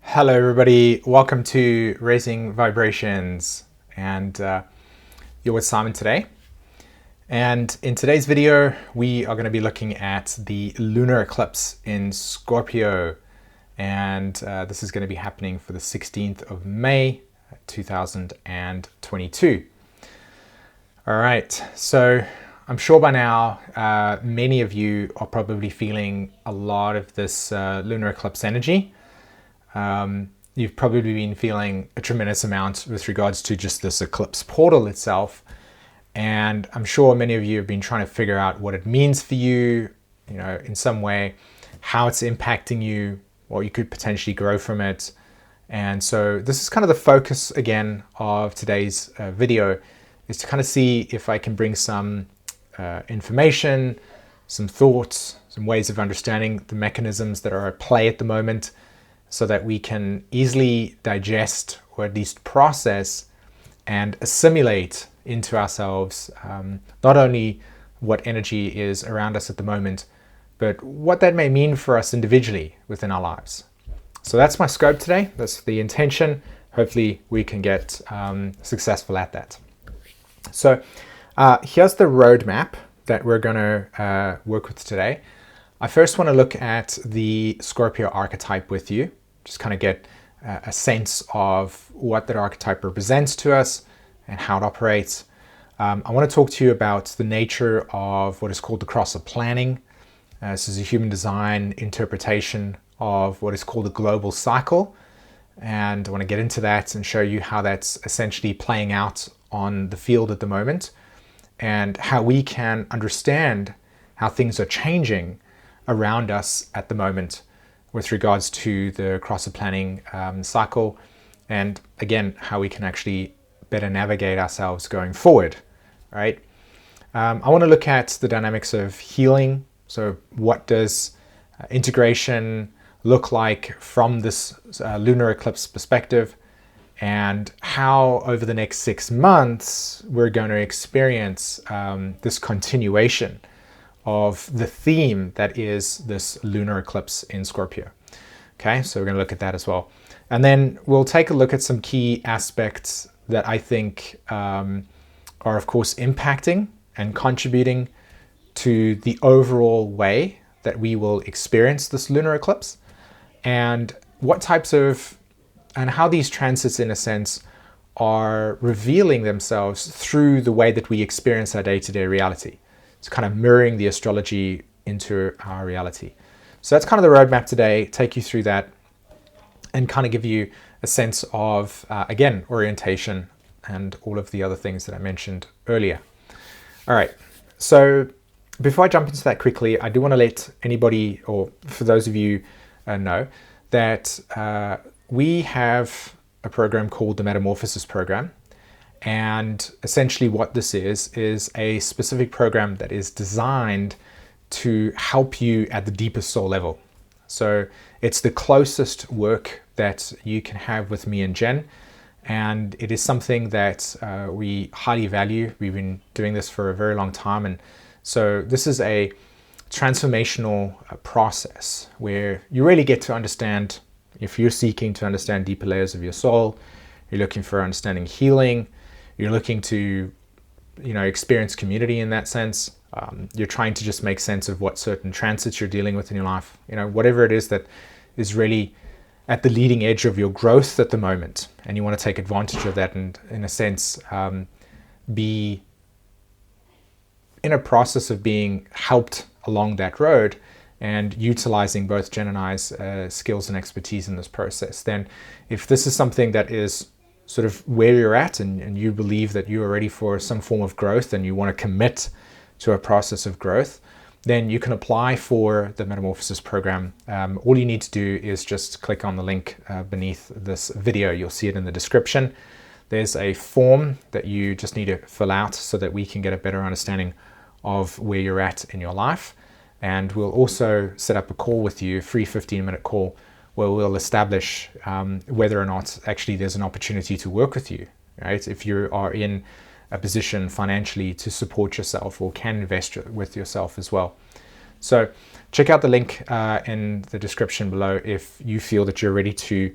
Hello everybody, welcome to Raising Vibrations, and you're with Simon today. And in today's video we are going to be looking at the lunar eclipse in Scorpio, and this is going to be happening for the 16th of May 2022. Alright, so I'm sure by now many of you are probably feeling a lot of this lunar eclipse energy. You've probably been feeling a tremendous amount with regards to just this eclipse portal itself, and I'm sure many of you have been trying to figure out what it means for you, in some way, how it's impacting you, what you could potentially grow from it. And so this is kind of the focus again of today's video, is to kind of see if I can bring some information, some thoughts, some ways of understanding the mechanisms that are at play at the moment, so that we can easily digest, or at least process and assimilate into ourselves not only what energy is around us at the moment, but what that may mean for us individually within our lives. So that's my scope today. That's the intention. Hopefully we can get successful at that. So here's the roadmap that we're going to work with today. I first want to look at the Scorpio archetype with you, just kind of get a sense of what that archetype represents to us and how it operates. I want to talk to you about the nature of what is called the cross of planning. This is a human design interpretation of what is called a global cycle. And I want to get into that and show you how that's essentially playing out on the field at the moment, and how we can understand how things are changing around us at the moment with regards to the cross of planning cycle, and again, how we can actually better navigate ourselves going forward, right? I want to look at the dynamics of healing. So what does integration look like from this lunar eclipse perspective, and how over the next 6 months we're going to experience this continuation of the theme that is this lunar eclipse in Scorpio. Okay, so we're going to look at that as well. And then we'll take a look at some key aspects that I think are of course impacting and contributing to the overall way that we will experience this lunar eclipse, and what types of, and how these transits in a sense are revealing themselves through the way that we experience our day-to-day reality. It's kind of mirroring the astrology into our reality. So that's kind of the roadmap today, take you through that and kind of give you a sense of, again, orientation and all of the other things that I mentioned earlier. All right, so before I jump into that quickly, I do want to let anybody, or for those of you know, that we have a program called the Metamorphosis Program. And essentially what this is a specific program that is designed to help you at the deepest soul level. So it's the closest work that you can have with me and Jen. And it is something that we highly value. We've been doing this for a very long time. And so this is a transformational process where you really get to understand, if you're seeking to understand deeper layers of your soul, you're looking for understanding healing, you're looking to, experience community in that sense. You're trying to just make sense of what certain transits you're dealing with in your life. Whatever it is that is really at the leading edge of your growth at the moment, and you want to take advantage of that and, in a sense, be in a process of being helped along that road and utilizing both Jen and I's skills and expertise in this process. Then, if this is something that is sort of where you're at, and you believe that you are ready for some form of growth and you want to commit to a process of growth, then you can apply for the Metamorphosis Program. All you need to do is just click on the link beneath this video. You'll see it in the description. There's a form that you just need to fill out so that we can get a better understanding of where you're at in your life. And we'll also set up a call with you, a free 15-minute call, where we'll establish whether or not actually there's an opportunity to work with you, right? If you are in a position financially to support yourself or can invest with yourself as well. So check out the link in the description below if you feel that you're ready to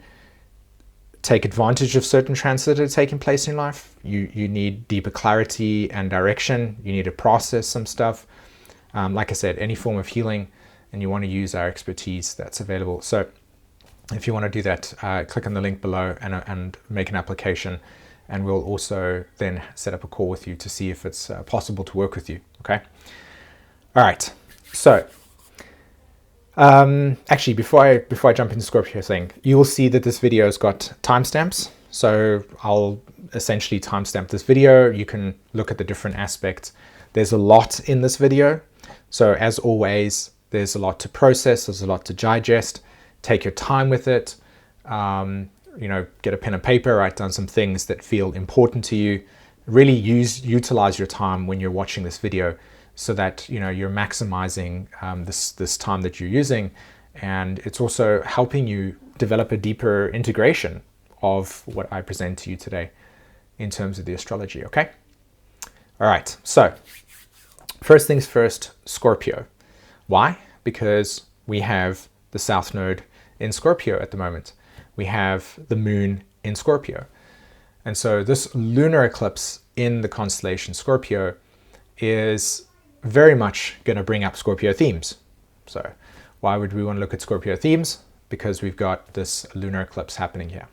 take advantage of certain transits that are taking place in life. You need deeper clarity and direction. You need to process some stuff. Like I said, any form of healing, and you want to use our expertise that's available. So if you want to do that, click on the link below and make an application, and we'll also then set up a call with you to see if it's possible to work with you. Okay. All right. So actually, before I jump into Scorpio thing, you will see that this video has got timestamps. So I'll essentially timestamp this video. You can look at the different aspects. There's a lot in this video. So as always, there's a lot to process. There's a lot to digest. Take your time with it. Get a pen and paper, write down some things that feel important to you. Really utilize your time when you're watching this video, so that you're maximizing this time that you're using, and it's also helping you develop a deeper integration of what I present to you today in terms of the astrology. Okay. All right. So first things first, Scorpio. Why? Because we have the South Node in Scorpio at the moment. We have the moon in Scorpio. And so this lunar eclipse in the constellation Scorpio is very much going to bring up Scorpio themes. So why would we want to look at Scorpio themes? Because we've got this lunar eclipse happening here.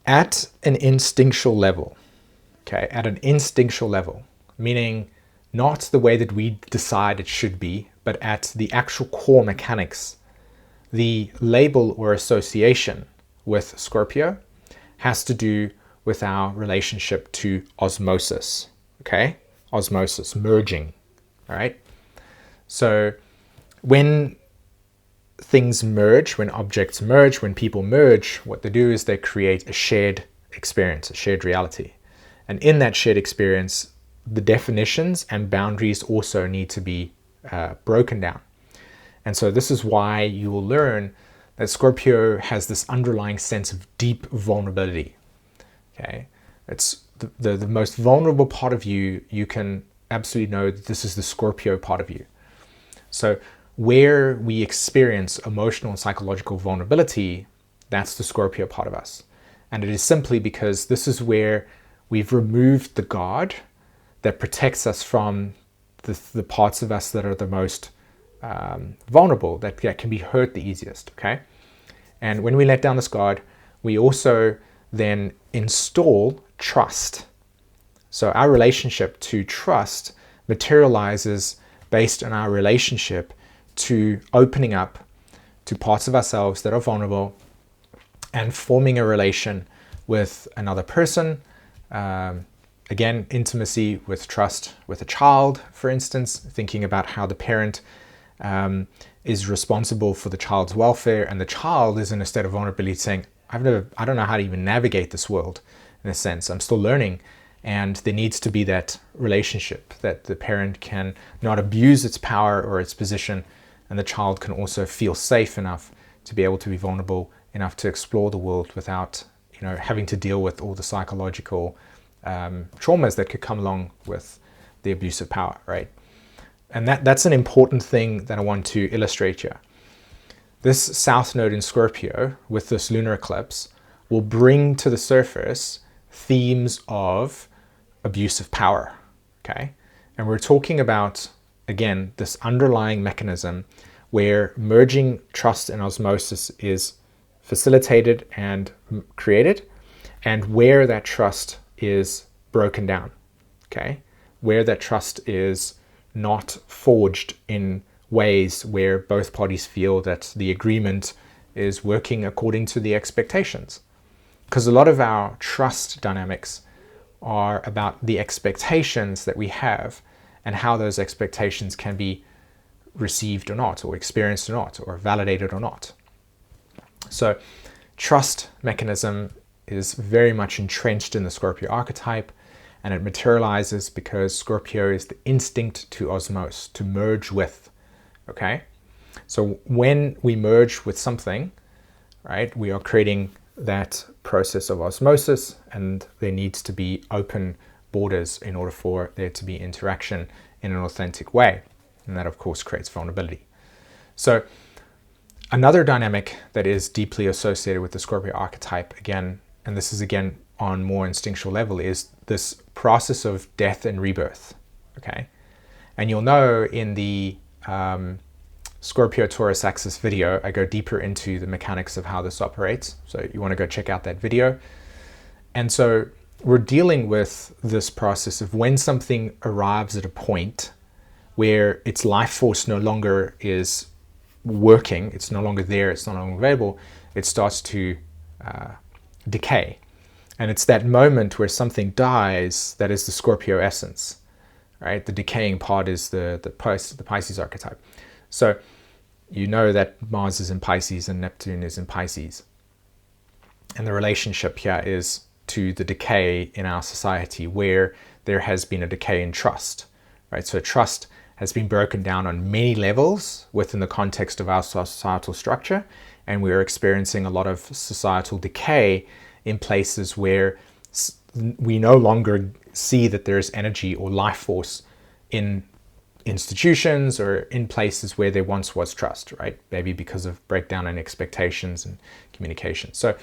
At an instinctual level, okay, at an instinctual level, meaning not the way that we decide it should be, but at the actual core mechanics, the label or association with Scorpio has to do with our relationship to osmosis, okay? Osmosis, merging, all right? So when things merge, when objects merge, when people merge, what they do is they create a shared experience, a shared reality. And in that shared experience, the definitions and boundaries also need to be broken down. And so this is why you will learn that Scorpio has this underlying sense of deep vulnerability. Okay, it's the most vulnerable part of you. You can absolutely know that this is the Scorpio part of you. So where we experience emotional and psychological vulnerability, that's the Scorpio part of us. And it is simply because this is where we've removed the guard that protects us from the parts of us that are the most vulnerable, that can be hurt the easiest, okay? And when we let down this guard, we also then install trust. So our relationship to trust materializes based on our relationship to opening up to parts of ourselves that are vulnerable and forming a relation with another person. Again, intimacy with trust with a child, for instance, thinking about how the parent is responsible for the child's welfare, and the child is in a state of vulnerability saying, I don't know how to even navigate this world in a sense. I'm still learning. And there needs to be that relationship that the parent can not abuse its power or its position, and the child can also feel safe enough to be able to be vulnerable enough to explore the world without, having to deal with all the psychological traumas that could come along with the abuse of power, right? And that's an important thing that I want to illustrate here. This South Node in Scorpio with this lunar eclipse will bring to the surface themes of abuse of power, okay? And we're talking about, again, this underlying mechanism where merging trust and osmosis is facilitated and created, and where that trust is broken down, okay? Where that trust is not forged in ways where both parties feel that the agreement is working according to the expectations. Because a lot of our trust dynamics are about the expectations that we have and how those expectations can be received or not, or experienced or not, or validated or not. So trust mechanism is very much entrenched in the Scorpio archetype, and it materializes because Scorpio is the instinct to osmose, to merge with, okay? So when we merge with something, right, we are creating that process of osmosis, and there needs to be open borders in order for there to be interaction in an authentic way. And that, of course, creates vulnerability. So another dynamic that is deeply associated with the Scorpio archetype, again, and this is again on more instinctual level, is this process of death and rebirth. Okay. And you'll know in the Scorpio Taurus axis video, I go deeper into the mechanics of how this operates. So you want to go check out that video. And so we're dealing with this process of when something arrives at a point where its life force no longer is working, it's no longer there, it's no longer available, it starts to decay. And it's that moment where something dies that is the Scorpio essence, right? The decaying part is the Pisces archetype. So you know that Mars is in Pisces and Neptune is in Pisces. And the relationship here is to the decay in our society where there has been a decay in trust, right? So trust has been broken down on many levels within the context of our societal structure. And we're experiencing a lot of societal decay in places where we no longer see that there's energy or life force in institutions or in places where there once was trust, right? Maybe because of breakdown in expectations and communication. So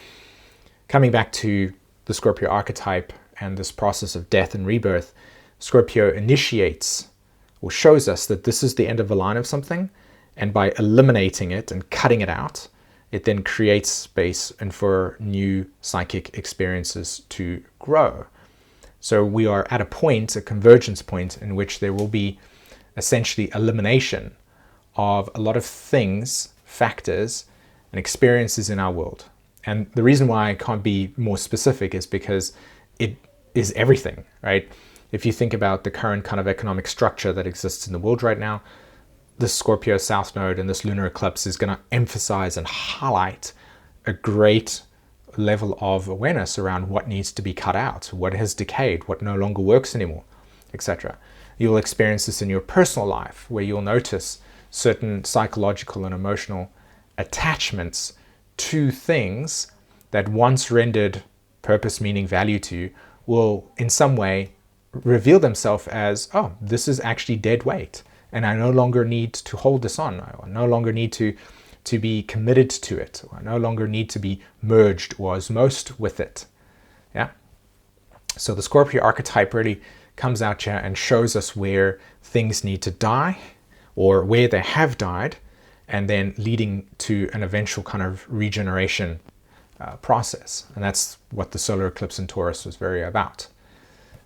coming back to the Scorpio archetype and this process of death and rebirth, Scorpio initiates or shows us that this is the end of a line of something, and by eliminating it and cutting it out, it then creates space and for new psychic experiences to grow. So we are at a point, a convergence point, in which there will be essentially elimination of a lot of things, factors, and experiences in our world. And the reason why I can't be more specific is because it is everything, right? If you think about the current kind of economic structure that exists in the world right now, this Scorpio South Node and this lunar eclipse is going to emphasize and highlight a great level of awareness around what needs to be cut out, what has decayed, what no longer works anymore, etc. You'll experience this in your personal life, where you'll notice certain psychological and emotional attachments to things that once rendered purpose, meaning, value to you, will in some way reveal themselves as, oh, this is actually dead weight, and I no longer need to hold this on. I no longer need to be committed to it. Or I no longer need to be merged or osmosed with it. Yeah. So the Scorpio archetype really comes out here and shows us where things need to die or where they have died, and then leading to an eventual kind of regeneration process. And that's what the solar eclipse in Taurus was very about.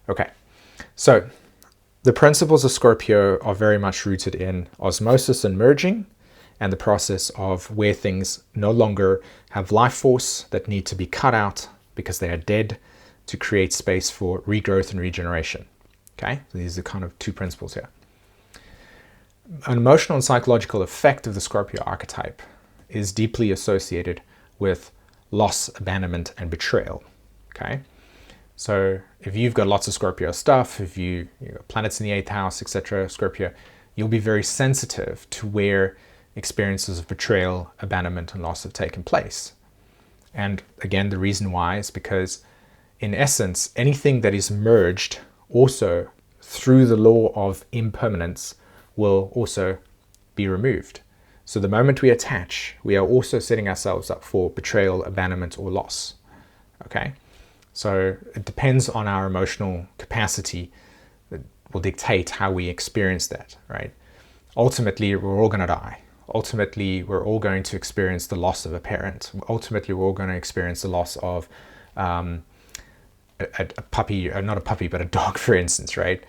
Okay, so the principles of Scorpio are very much rooted in osmosis and merging, and the process of where things no longer have life force that need to be cut out because they are dead, to create space for regrowth and regeneration. Okay, so these are kind of two principles here. An emotional and psychological effect of the Scorpio archetype is deeply associated with loss, abandonment, and betrayal. Okay, so if you've got lots of Scorpio stuff, if you got planets in the 8th house, etc., Scorpio, you'll be very sensitive to where experiences of betrayal, abandonment, and loss have taken place. And again, the reason why is because, in essence, anything that is merged also through the law of impermanence will also be removed. So the moment we attach, we are also setting ourselves up for betrayal, abandonment, or loss. Okay? So it depends on our emotional capacity that will dictate how we experience that, right? Ultimately, we're all going to die. Ultimately, we're all going to experience the loss of a parent. Ultimately, we're all going to experience the loss of a puppy, not a puppy, but a dog, for instance, right?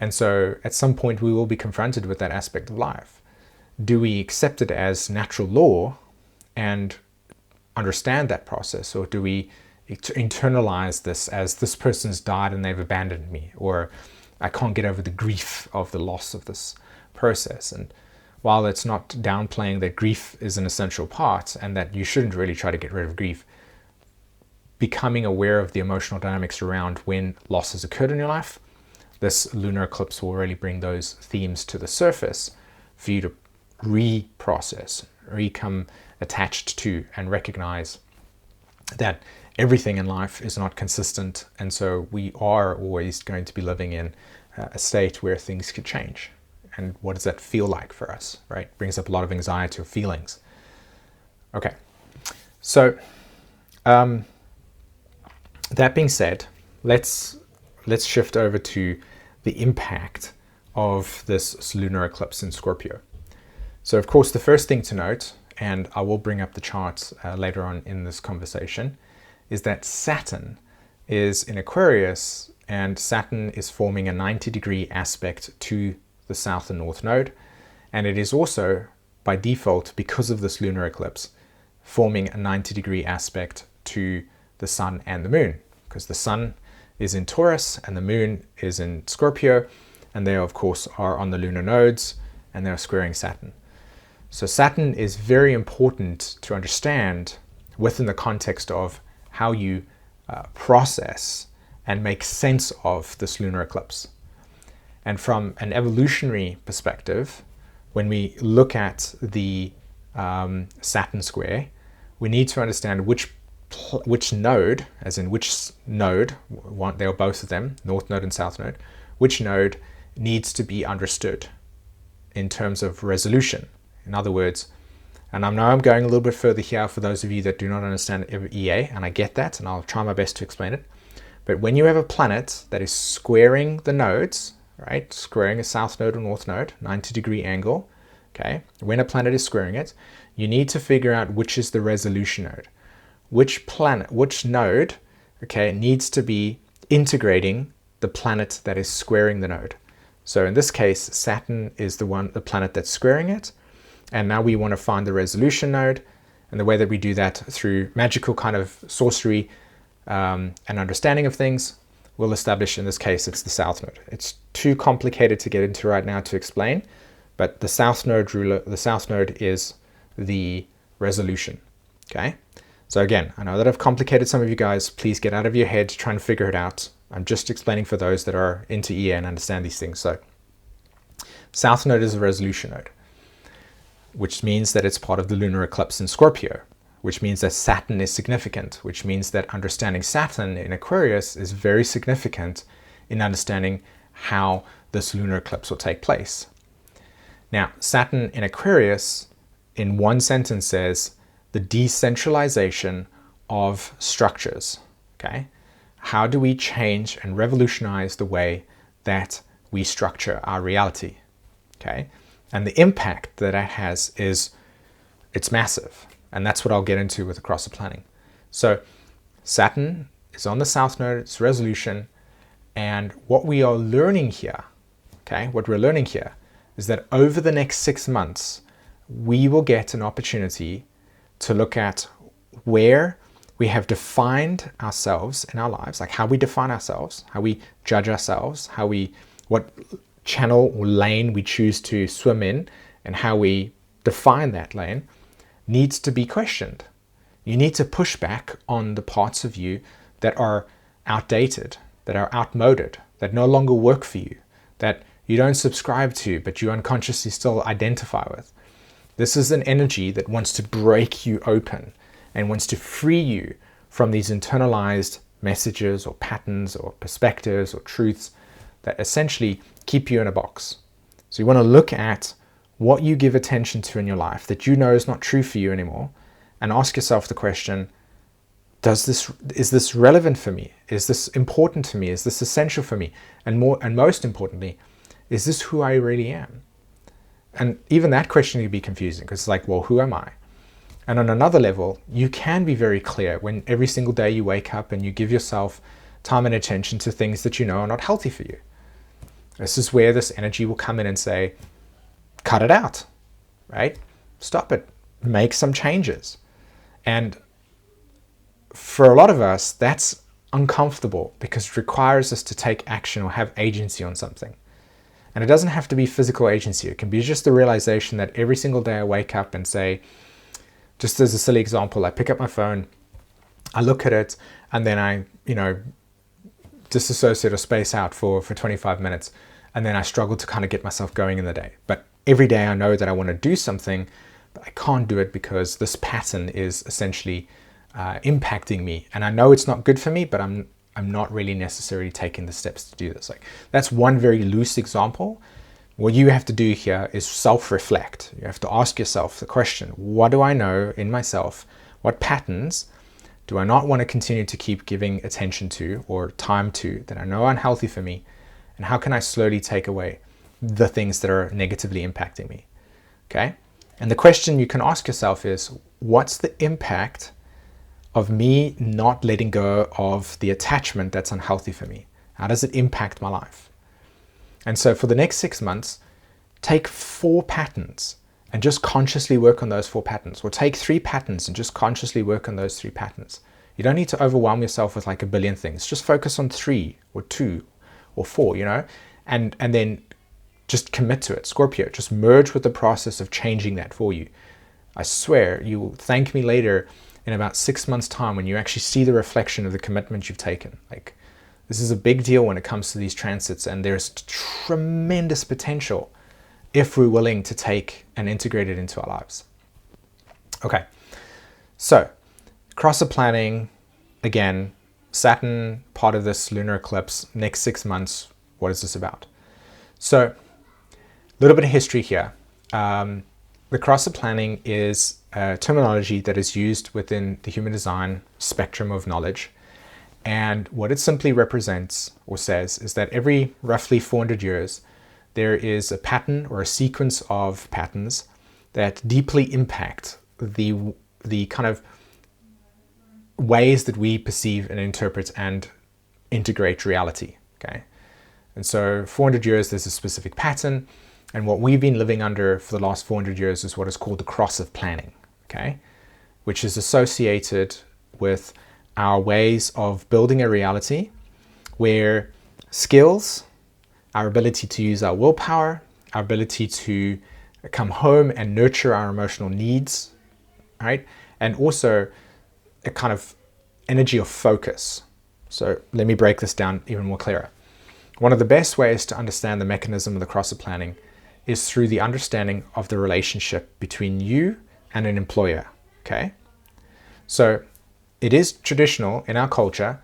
And so at some point, we will be confronted with that aspect of life. Do we accept it as natural law and understand that process, or do we internalize this as this person's died and they've abandoned me, or I can't get over the grief of the loss of this process? And while it's not downplaying that grief is an essential part and that you shouldn't really try to get rid of grief, becoming aware of the emotional dynamics around when loss has occurred in your life, this lunar eclipse will really bring those themes to the surface for you to reprocess, become attached to, and recognize that everything in life is not consistent, and so we are always going to be living in a state where things could change. and what does that feel like for us, right? Brings up a lot of anxiety or feelings. Okay, so that being said, let's shift over to the impact of this lunar eclipse in Scorpio. So of course, the first thing to note, and I will bring up the charts later on in this conversation, is that Saturn is in Aquarius, and Saturn is forming a 90-degree aspect to the south and north node, and it is also by default, because of this lunar eclipse, forming a 90-degree aspect to the sun and the moon, because the sun is in Taurus and the moon is in Scorpio, and they of course are on the lunar nodes, and they're squaring Saturn. So Saturn is very important to understand within the context of how you process and make sense of this lunar eclipse. And from an evolutionary perspective, when we look at the Saturn square, we need to understand which node, as in which node, they are both of them, north node and south node, which node needs to be understood in terms of resolution. In other words, and I know I'm going a little bit further here for those of you that do not understand EA, and I get that, and I'll try my best to explain it. But when you have a planet that is squaring the nodes, right, squaring a south node or north node, 90-degree angle, okay, when a planet is squaring it, you need to figure out which is the resolution node. Which node, okay, needs to be integrating the planet that is squaring the node. So in this case, Saturn is the planet that's squaring it, and now we want to find the resolution node, and the way that we do that through magical kind of sorcery and understanding of things, we'll establish in this case it's the south node. It's too complicated to get into right now to explain, but the south node is the resolution. Okay, so again, I know that I've complicated some of you guys. Please get out of your head, try and figure it out. I'm just explaining for those that are into EA and understand these things. So south node is a resolution node, which means that it's part of the lunar eclipse in Scorpio, which means that Saturn is significant, which means that understanding Saturn in Aquarius is very significant in understanding how this lunar eclipse will take place. Now, Saturn in Aquarius, in one sentence, says the decentralization of structures. Okay? How do we change and revolutionize the way that we structure our reality? Okay? And the impact that that has it's massive. And that's what I'll get into with the crosser planning. So Saturn is on the south node, it's resolution. And what we are learning here, okay, what we're learning here is that over the next 6 months, we will get an opportunity to look at where we have defined ourselves in our lives, like how we define ourselves, how we judge ourselves, what channel or lane we choose to swim in, and how we define that lane needs to be questioned. You need to push back on the parts of you that are outdated, that are outmoded, that no longer work for you, that you don't subscribe to, but you unconsciously still identify with. This is an energy that wants to break you open and wants to free you from these internalized messages or patterns or perspectives or truths that essentially keep you in a box. So you want to look at what you give attention to in your life that you know is not true for you anymore, and ask yourself the question, is this relevant for me? Is this important to me? Is this essential for me? And most importantly, is this who I really am? And even that question can be confusing, because it's like, well, who am I? And on another level, you can be very clear when every single day you wake up and you give yourself time and attention to things that you know are not healthy for you. This is where this energy will come in and say, cut it out, right? Stop it, make some changes. And for a lot of us, that's uncomfortable because it requires us to take action or have agency on something. And it doesn't have to be physical agency. It can be just the realization that every single day I wake up and say, just as a silly example, I pick up my phone, I look at it, and then I, disassociate or space out for 25 minutes. And then I struggle to kind of get myself going in the day. But every day I know that I want to do something, but I can't do it because this pattern is essentially impacting me. And I know it's not good for me, but I'm not really necessarily taking the steps to do this. Like, that's one very loose example, What you have to do here is self-reflect. You have to ask yourself the question, what do I know in myself? What patterns do I not want to continue to keep giving attention to or time to that I know are unhealthy for me? And how can I slowly take away the things that are negatively impacting me? Okay? And the question you can ask yourself is, what's the impact of me not letting go of the attachment that's unhealthy for me? How does it impact my life? And so for the next 6 months, take 4 patterns and just consciously work on those 4 patterns, or take 3 patterns and just consciously work on those 3 patterns. You don't need to overwhelm yourself with like a billion things. Just focus on 3 or 2 or 4, you know, and then just commit to it. Scorpio, just merge with the process of changing that for you. I swear you will thank me later in about 6 months' time when you actually see the reflection of the commitment you've taken. Like, this is a big deal when it comes to these transits, and there's tremendous potential if we're willing to take and integrate it into our lives. Okay, so crosser planning, again, Saturn, part of this lunar eclipse, next 6 months, what is this about? So, a little bit of history here. The crosser planning is a terminology that is used within the human design spectrum of knowledge. And what it simply represents or says is that every roughly 400 years, there is a pattern or a sequence of patterns that deeply impact the kind of ways that we perceive and interpret and integrate reality. Okay, and so 400 years, there's a specific pattern, and what we've been living under for the last 400 years is what is called the cross of planning. Okay, which is associated with our ways of building a reality where skills, our ability to use our willpower, our ability to come home and nurture our emotional needs, right? And also a kind of energy of focus. So let me break this down even more clearer. One of the best ways to understand the mechanism of the crosser planning is through the understanding of the relationship between you and an employer, okay? So it is traditional in our culture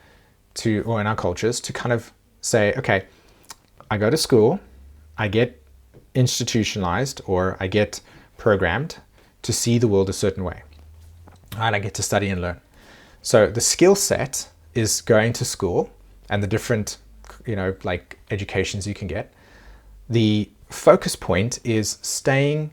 or in our cultures to kind of say, okay, I go to school, I get institutionalized, or I get programmed to see the world a certain way. Right? I get to study and learn. So the skill set is going to school and the different, like educations you can get. The focus point is staying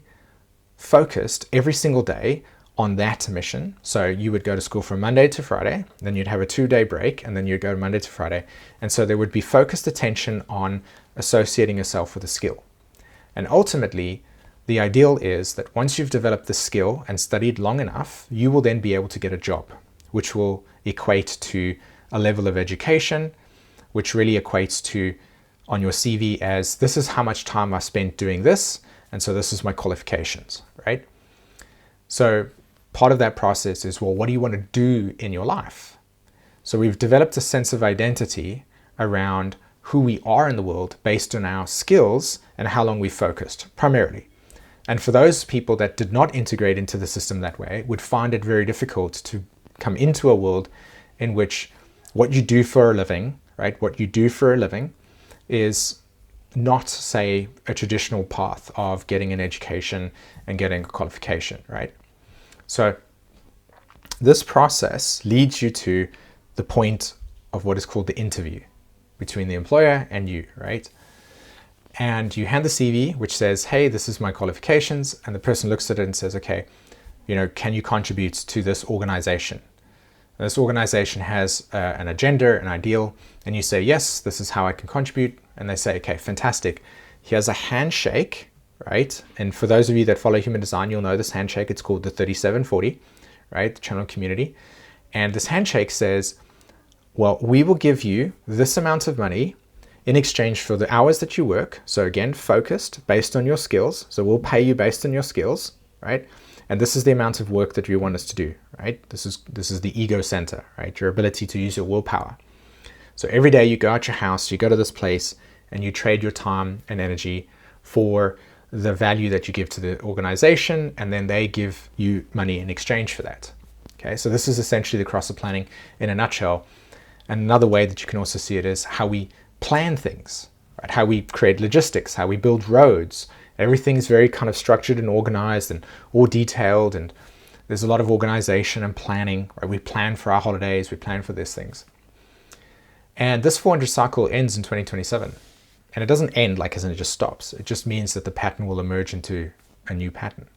focused every single day on that mission. So you would go to school from Monday to Friday, then you'd have a 2-day break, and then you'd go Monday to Friday. And so there would be focused attention on associating yourself with a skill. And ultimately, the ideal is that once you've developed the skill and studied long enough, you will then be able to get a job, which will equate to a level of education, which really equates to on your CV as, this is how much time I spent doing this, and so this is my qualifications, right? So part of that process is, well, what do you want to do in your life? So we've developed a sense of identity around who we are in the world based on our skills and how long we focused, primarily. And for those people that did not integrate into the system that way, would find it very difficult to come into a world in which what you do for a living, right? What you do for a living is not, say, a traditional path of getting an education and getting a qualification, right? So this process leads you to the point of what is called the interview between the employer and you, right? And you hand the CV, which says, hey, this is my qualifications. And the person looks at it and says, okay, can you contribute to this organization? And this organization has an agenda, an ideal, and you say, yes, this is how I can contribute. And they say, okay, fantastic. Here's a handshake, right? And for those of you that follow human design, you'll know this handshake. It's called the 3740, right? The channel community. And this handshake says, well, we will give you this amount of money in exchange for the hours that you work. So again, focused based on your skills. So we'll pay you based on your skills, right? And this is the amount of work that you want us to do, right? This is the ego center, right? Your ability to use your willpower. So every day you go out your house, you go to this place, and you trade your time and energy for the value that you give to the organization, and then they give you money in exchange for that. Okay, so this is essentially the crosser planning in a nutshell. And another way that you can also see it is how we plan things, right? How we create logistics, how we build roads. Everything's very kind of structured and organized and all detailed, and there's a lot of organization and planning, right? We plan for our holidays, we plan for these things. And this 400 cycle ends in 2027. And it doesn't end like as in it just stops. It just means that the pattern will emerge into a new pattern.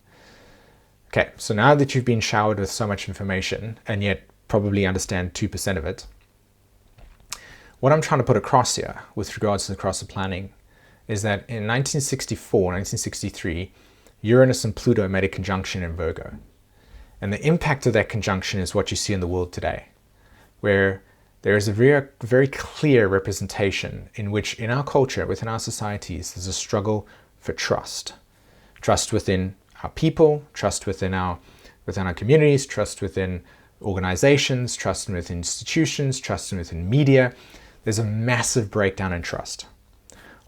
Okay, so now that you've been showered with so much information and yet probably understand 2% of it, what I'm trying to put across here with regards to the cross of planning is that in 1964, 1963, Uranus and Pluto made a conjunction in Virgo. And the impact of that conjunction is what you see in the world today, where there is a very, very clear representation in which in our culture, within our societies, there's a struggle for trust. Trust within our people, trust within our communities, trust within organizations, trust within institutions, trust within media. There's a massive breakdown in trust.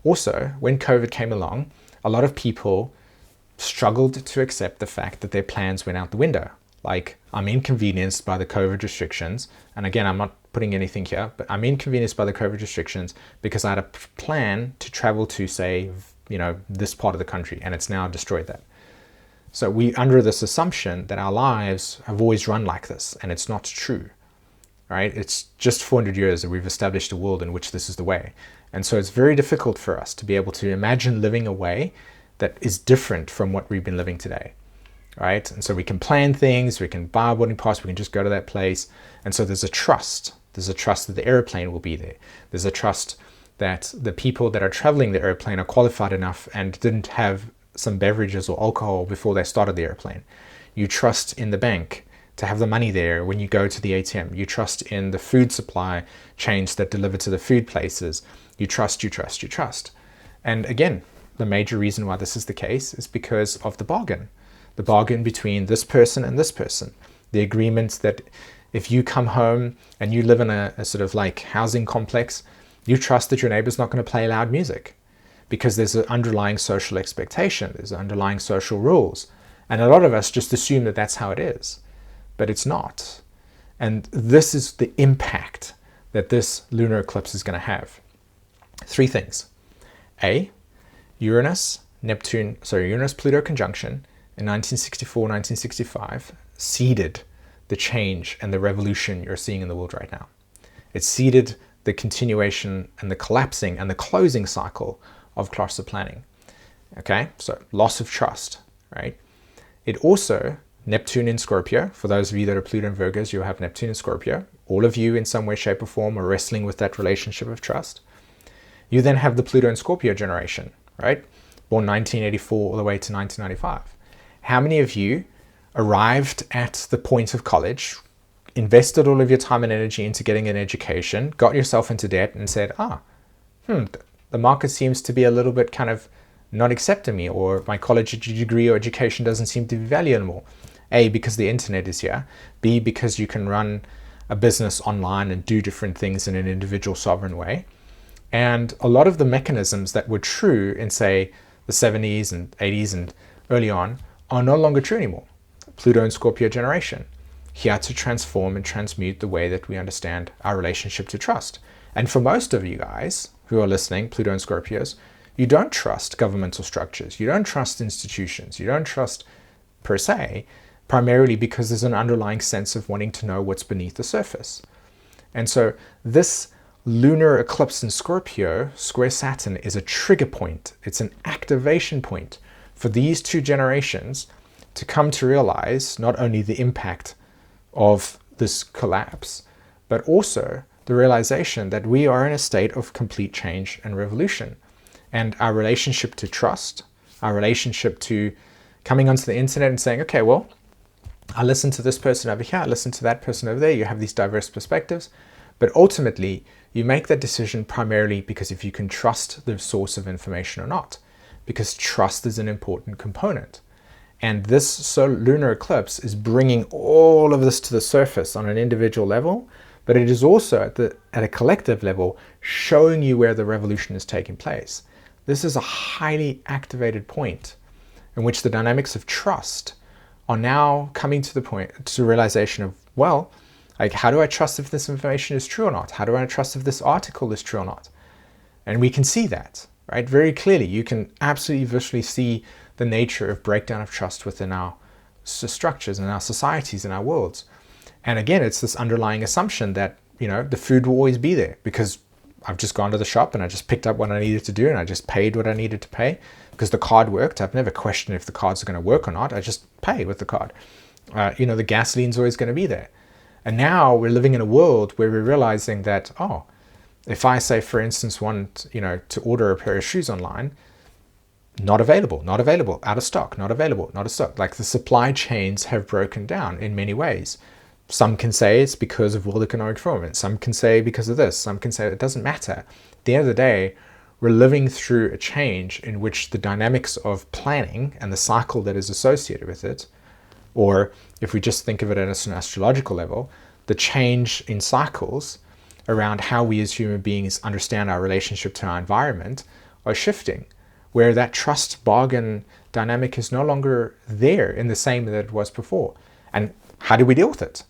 Also, when COVID came along, a lot of people struggled to accept the fact that their plans went out the window. Like, I'm inconvenienced by the COVID restrictions. And again, I'm not putting anything here, but I'm inconvenienced by the COVID restrictions because I had a plan to travel to, say, this part of the country, and it's now destroyed that. So we under this assumption that our lives have always run like this, and it's not true, right? It's just 400 years that we've established a world in which this is the way. And so it's very difficult for us to be able to imagine living a way that is different from what we've been living today, right? And so we can plan things, we can buy a boarding pass, we can just go to that place. And so there's a trust. There's a trust that the airplane will be there. There's a trust that the people that are traveling the airplane are qualified enough and didn't have some beverages or alcohol before they started the airplane. You trust in the bank to have the money there when you go to the ATM. You trust in the food supply chains that deliver to the food places. You trust. And again, the major reason why this is the case is because of the bargain between this person and this person. The agreement that if you come home and you live in a sort of like housing complex, you trust that your neighbor's not going to play loud music because there's an underlying social expectation, there's underlying social rules. And a lot of us just assume that that's how it is, but it's not. And this is the impact that this lunar eclipse is going to have. 3 things. A, Uranus-Pluto conjunction in 1964, 1965 seeded the change and the revolution you're seeing in the world right now. It seeded the continuation and the collapsing and the closing cycle of cluster planning. Okay, so loss of trust, right? It also, Neptune in Scorpio, for those of you that are Pluto and Virgos, you have Neptune in Scorpio. All of you in some way, shape or form are wrestling with that relationship of trust. You then have the Pluto and Scorpio generation, right? Born 1984 all the way to 1995. How many of you arrived at the point of college, invested all of your time and energy into getting an education, got yourself into debt and said, the market seems to be a little bit kind of not accepting me, or my college degree or education doesn't seem to be valued anymore. A, because the internet is here. B, because you can run a business online and do different things in an individual sovereign way. And a lot of the mechanisms that were true in, say, the 70s and 80s and early on are no longer true anymore. Pluto and Scorpio generation, here to transform and transmute the way that we understand our relationship to trust. And for most of you guys who are listening, Pluto and Scorpios, you don't trust governmental structures, you don't trust institutions, you don't trust per se, primarily because there's an underlying sense of wanting to know what's beneath the surface. And so this lunar eclipse in Scorpio, square Saturn, is a trigger point. It's an activation point for these 2 generations to come to realize not only the impact of this collapse, but also the realization that we are in a state of complete change and revolution. And our relationship to trust, our relationship to coming onto the internet and saying, okay, well, I listen to this person over here, I listen to that person over there, you have these diverse perspectives, but ultimately you make that decision primarily because if you can trust the source of information or not, because trust is an important component. And this lunar eclipse is bringing all of this to the surface on an individual level, but it is also at a collective level showing you where the revolution is taking place. This is a highly activated point in which the dynamics of trust are now coming to the point, to the realization of, well, like, how do I trust if this information is true or not? How do I trust if this article is true or not? And we can see that, right? Very clearly. You can absolutely visually see the nature of breakdown of trust within our structures and our societies and our worlds. And again, it's this underlying assumption that, you know, the food will always be there because I've just gone to the shop and I just picked up what I needed to do and I just paid what I needed to pay because the card worked. I've never questioned if the cards are going to work or not. I just pay with the card. You know, the gasoline's always going to be there. And now we're living in a world where we're realizing that, oh, if I say, for instance, want, you know, to order a pair of shoes online, not available, out of stock, not available, not of stock. Like the supply chains have broken down in many ways. Some can say it's because of world economic development. Some can say because of this. Some can say it doesn't matter. At the end of the day, we're living through a change in which the dynamics of planning and the cycle that is associated with it, or if we just think of it at an astrological level, the change in cycles around how we as human beings understand our relationship to our environment are shifting, where that trust bargain dynamic is no longer there in the same that it was before. And how do we deal with it?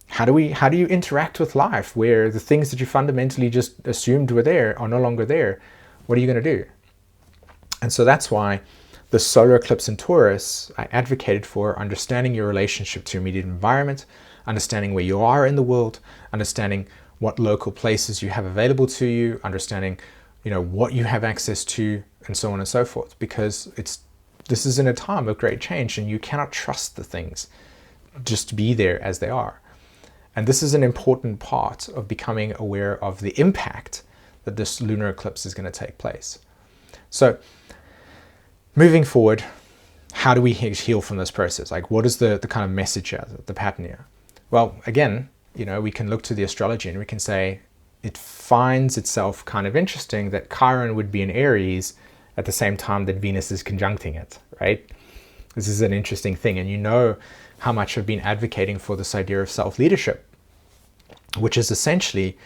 How do you interact with life where the things that you fundamentally just assumed were there are no longer there? What are you going to do? And so that's why the solar eclipse in Taurus, I advocated for understanding your relationship to your immediate environment, understanding where you are in the world, understanding what local places you have available to you, understanding, you know, what you have access to, and so on and so forth. Because this is in a time of great change, and you cannot trust the things just be there as they are. And this is an important part of becoming aware of the impact that this lunar eclipse is going to take place. So moving forward, how do we heal from this process? Like, what is the kind of message here, the pattern here? Well, again, you know, we can look to the astrology and we can say it finds itself kind of interesting that Chiron would be in Aries at the same time that Venus is conjuncting it, right? This is an interesting thing. And you know how much I've been advocating for this idea of self-leadership, which is essentially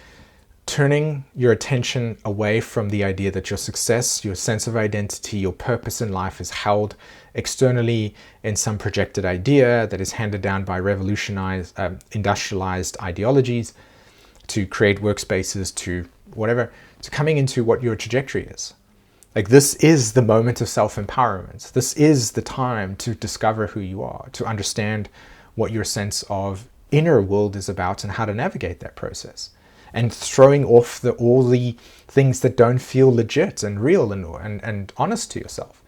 turning your attention away from the idea that your success, your sense of identity, your purpose in life is held externally in some projected idea that is handed down by revolutionized, industrialized ideologies to create workspaces, to whatever, to coming into what your trajectory is. Like, this is the moment of self-empowerment. This is the time to discover who you are, to understand what your sense of inner world is about and how to navigate that process. And throwing off all the things that don't feel legit and real and honest to yourself,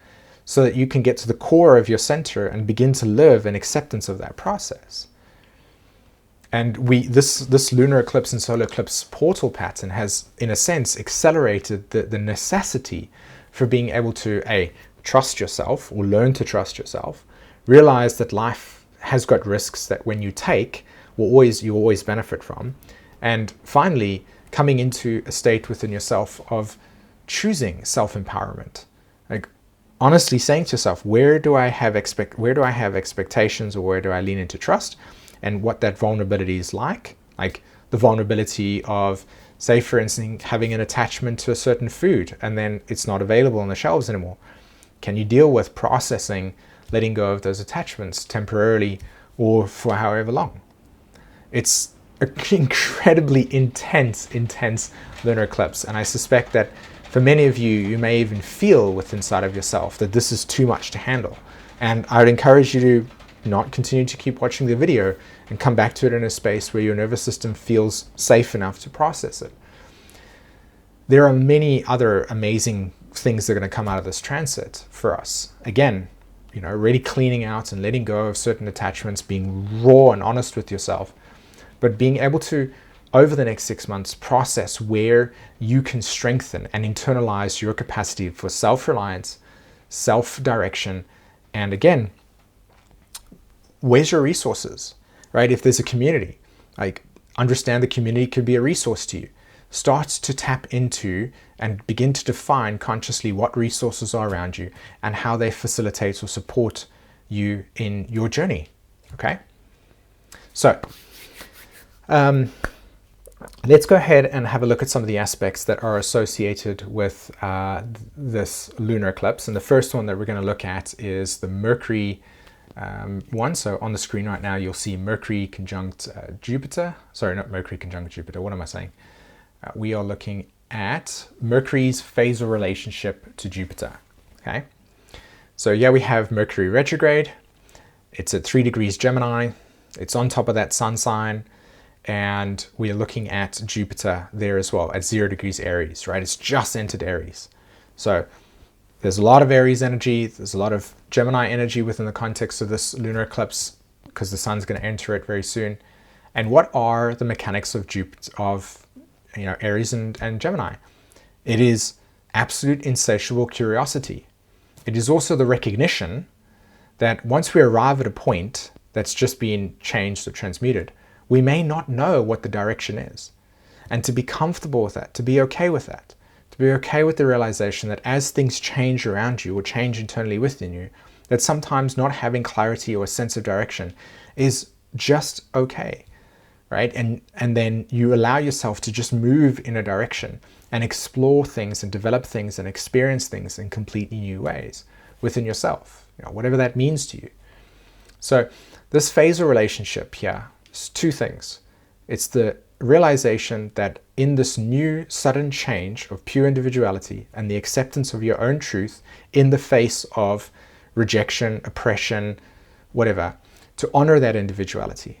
so that you can get to the core of your center and begin to live in acceptance of that process. And this lunar eclipse and solar eclipse portal pattern has, in a sense, accelerated the necessity for being able to, trust yourself or learn to trust yourself, realize that life has got risks that when you take, you always benefit from. And finally, coming into a state within yourself of choosing self-empowerment. Like, honestly saying to yourself, where do I have expectations, or where do I lean into trust, and what that vulnerability is like the vulnerability of, say, for instance, having an attachment to a certain food and then it's not available on the shelves anymore. Can you deal with processing, letting go of those attachments temporarily or for however long? It's an incredibly intense lunar eclipse, and I suspect that for many of you, you may even feel within inside of yourself that this is too much to handle. And I would encourage you to not continue to keep watching the video and come back to it in a space where your nervous system feels safe enough to process it. There are many other amazing things that are going to come out of this transit for us. Again, you know, really cleaning out and letting go of certain attachments, being raw and honest with yourself, but being able to, over the next 6 months, process where you can strengthen and internalize your capacity for self-reliance, self-direction, and again, where's your resources, right? If there's a community, like, understand the community could be a resource to you. Start to tap into and begin to define consciously what resources are around you and how they facilitate or support you in your journey, okay? So, let's go ahead and have a look at some of the aspects that are associated with this lunar eclipse. And the first one that we're going to look at is the Mercury one. So on the screen right now, you'll see Mercury conjunct Jupiter. Sorry, not Mercury conjunct Jupiter. What am I saying? We are looking at Mercury's phasal relationship to Jupiter. Okay, so yeah, we have Mercury retrograde. It's at 3 degrees Gemini. It's on top of that sun sign. And we are looking at Jupiter there as well at 0 degrees Aries, right? It's just entered Aries. So there's a lot of Aries energy. There's a lot of Gemini energy within the context of this lunar eclipse because the sun's going to enter it very soon. And what are the mechanics of Aries and Gemini? It is absolute insatiable curiosity. It is also the recognition that once we arrive at a point that's just been changed or transmuted, we may not know what the direction is. And to be comfortable with that, to be okay with that, to be okay with the realization that as things change around you or change internally within you, that sometimes not having clarity or a sense of direction is just okay, right? And then you allow yourself to just move in a direction and explore things and develop things and experience things in completely new ways within yourself, whatever that means to you. So this phasal relationship here, it's two things. It's the realization that in this new sudden change of pure individuality and the acceptance of your own truth in the face of rejection, oppression, whatever, to honor that individuality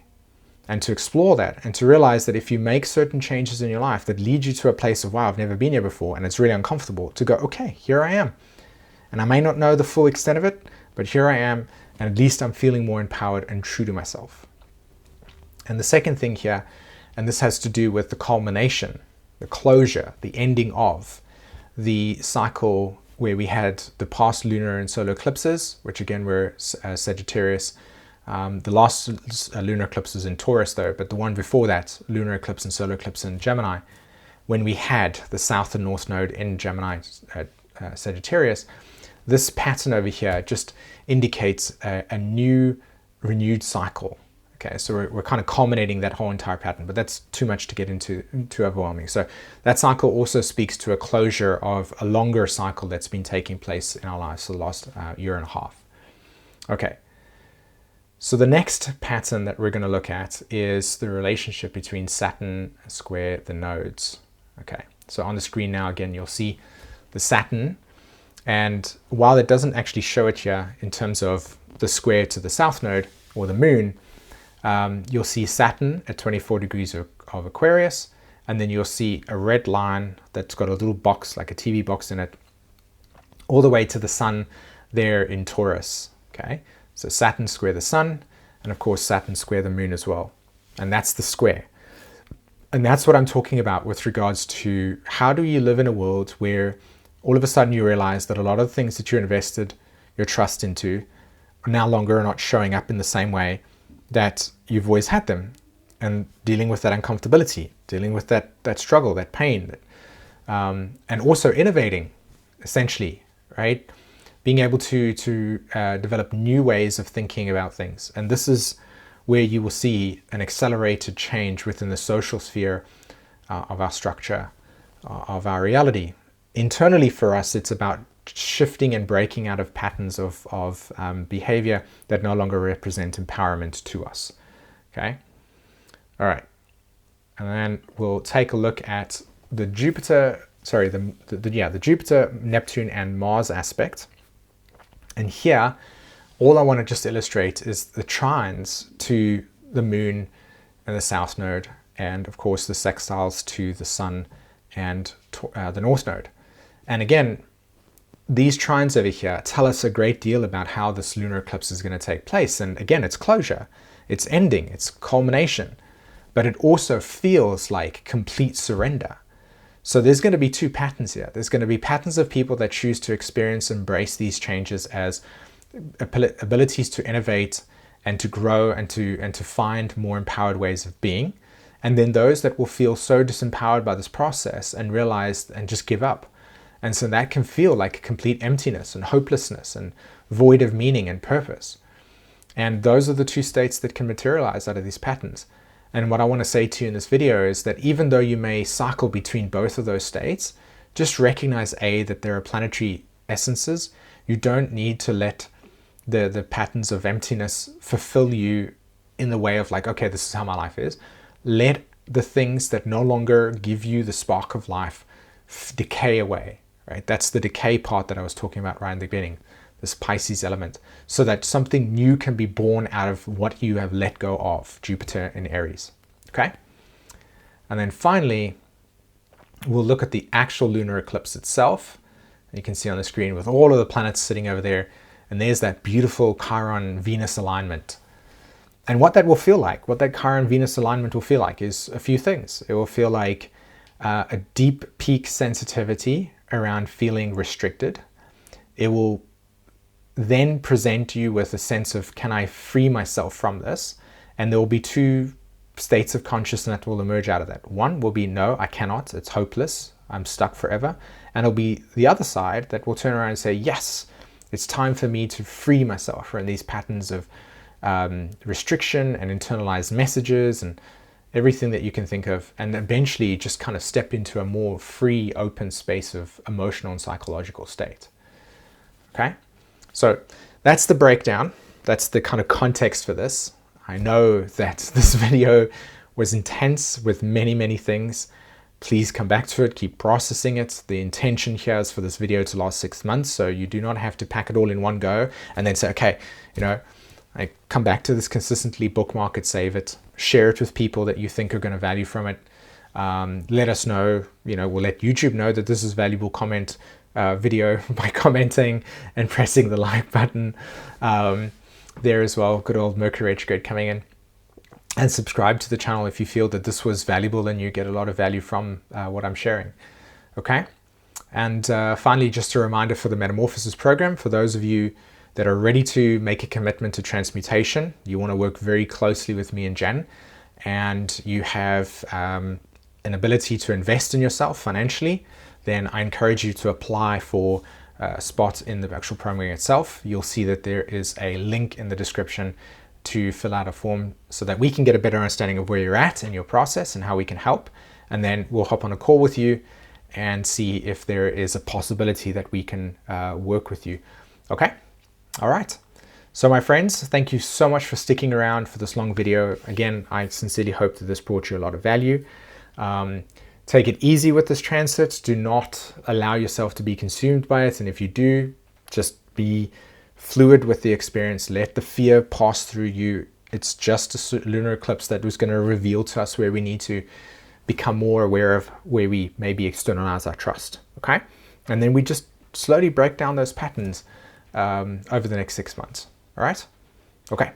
and to explore that and to realize that if you make certain changes in your life that lead you to a place of, wow, I've never been here before and it's really uncomfortable, to go, okay, here I am. And I may not know the full extent of it, but here I am, and at least I'm feeling more empowered and true to myself. And the second thing here, and this has to do with the culmination, the closure, the ending of the cycle where we had the past lunar and solar eclipses, which again were Sagittarius. The last lunar eclipse was in Taurus though, but the one before that, lunar eclipse and solar eclipse in Gemini, when we had the south and north node in Gemini, Sagittarius, this pattern over here just indicates a new renewed cycle. Okay, so we're kind of culminating that whole entire pattern, but that's too much to get into, too overwhelming. So that cycle also speaks to a closure of a longer cycle that's been taking place in our lives for the last year and a half. Okay, so the next pattern that we're going to look at is the relationship between Saturn square the nodes. Okay, so on the screen now, again, you'll see the Saturn, and while it doesn't actually show it here in terms of the square to the south node or the moon, you'll see Saturn at 24 degrees of Aquarius, and then you'll see a red line that's got a little box, like a TV box in it, all the way to the sun there in Taurus. Okay, so Saturn square the sun, and of course Saturn square the moon as well. And that's the square. And that's what I'm talking about with regards to how do you live in a world where all of a sudden you realize that a lot of the things that you invested your trust into are now longer not showing up in the same way that you've always had them, and dealing with that uncomfortability, dealing with that struggle, that pain, and also innovating, essentially, right? Being able to develop new ways of thinking about things. And this is where you will see an accelerated change within the social sphere of our structure, of our reality. Internally for us, it's about shifting and breaking out of patterns of behavior that no longer represent empowerment to us. Okay, all right, and then we'll take a look at the Jupiter, the Jupiter, Neptune, and Mars aspect. And here, all I want to just illustrate is the trines to the moon and the south node, and of course the sextiles to the sun and the north node. And again, these trines over here tell us a great deal about how this lunar eclipse is going to take place. And again, it's closure, it's ending, it's culmination, but it also feels like complete surrender. So there's going to be two patterns here. There's going to be patterns of people that choose to experience, embrace these changes as abilities to innovate and to grow and to find more empowered ways of being. And then those that will feel so disempowered by this process and realize and just give up. And so that can feel like complete emptiness and hopelessness and void of meaning and purpose. And those are the two states that can materialize out of these patterns. And what I want to say to you in this video is that even though you may cycle between both of those states, just recognize that there are planetary essences. You don't need to let the patterns of emptiness fulfill you in the way of like, okay, this is how my life is. Let the things that no longer give you the spark of life decay away, right? That's the decay part that I was talking about right in the beginning, this Pisces element, so that something new can be born out of what you have let go of, Jupiter in Aries, okay? And then finally, we'll look at the actual lunar eclipse itself. You can see on the screen with all of the planets sitting over there, and there's that beautiful Chiron-Venus alignment. And what that will feel like, what that Chiron-Venus alignment will feel like is a few things. It will feel like a deep peak sensitivity around feeling restricted. It will then present you with a sense of, can I free myself from this? And there will be two states of consciousness that will emerge out of that. One will be, no, I cannot, it's hopeless, I'm stuck forever. And it'll be the other side that will turn around and say, yes, it's time for me to free myself from these patterns of restriction and internalized messages and everything that you can think of, and eventually just kind of step into a more free, open space of emotional and psychological state. Okay, so that's the breakdown. That's the kind of context for this. I know that this video was intense with many, many things. Please come back to it, keep processing it. The intention here is for this video to last 6 months, so you do not have to pack it all in one go and then say, okay, you know, I come back to this consistently, bookmark it, save it, share it with people that you think are going to value from it. Let us know, you know, we'll let YouTube know that this is valuable comment video by commenting and pressing the like button there as well. Good old Mercury retrograde coming in. And subscribe to the channel if you feel that this was valuable and you get a lot of value from what I'm sharing. Okay. And finally, just a reminder for the Metamorphosis program, for those of you that are ready to make a commitment to transmutation, you want to work very closely with me and Jen, and you have an ability to invest in yourself financially, then I encourage you to apply for a spot in the actual program itself. You'll see that there is a link in the description to fill out a form so that we can get a better understanding of where you're at in your process and how we can help. And then we'll hop on a call with you and see if there is a possibility that we can work with you. Okay? All right. So my friends, thank you so much for sticking around for this long video. Again, I sincerely hope that this brought you a lot of value. Take it easy with this transit. Do not allow yourself to be consumed by it. And if you do, just be fluid with the experience. Let the fear pass through you. It's just a lunar eclipse that was going to reveal to us where we need to become more aware of, where we maybe externalize our trust. Okay. And then we just slowly break down those patterns over the next 6 months. All right. Okay.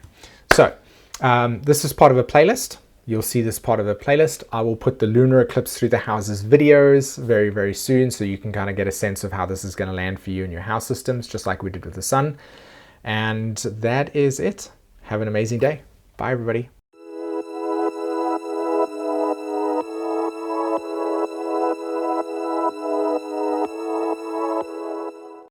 So this is part of a playlist. You'll see this part of a playlist. I will put the lunar eclipse through the houses videos very, very soon, so you can kind of get a sense of how this is going to land for you in your house systems, just like we did with the sun. And that is it. Have an amazing day. Bye, everybody.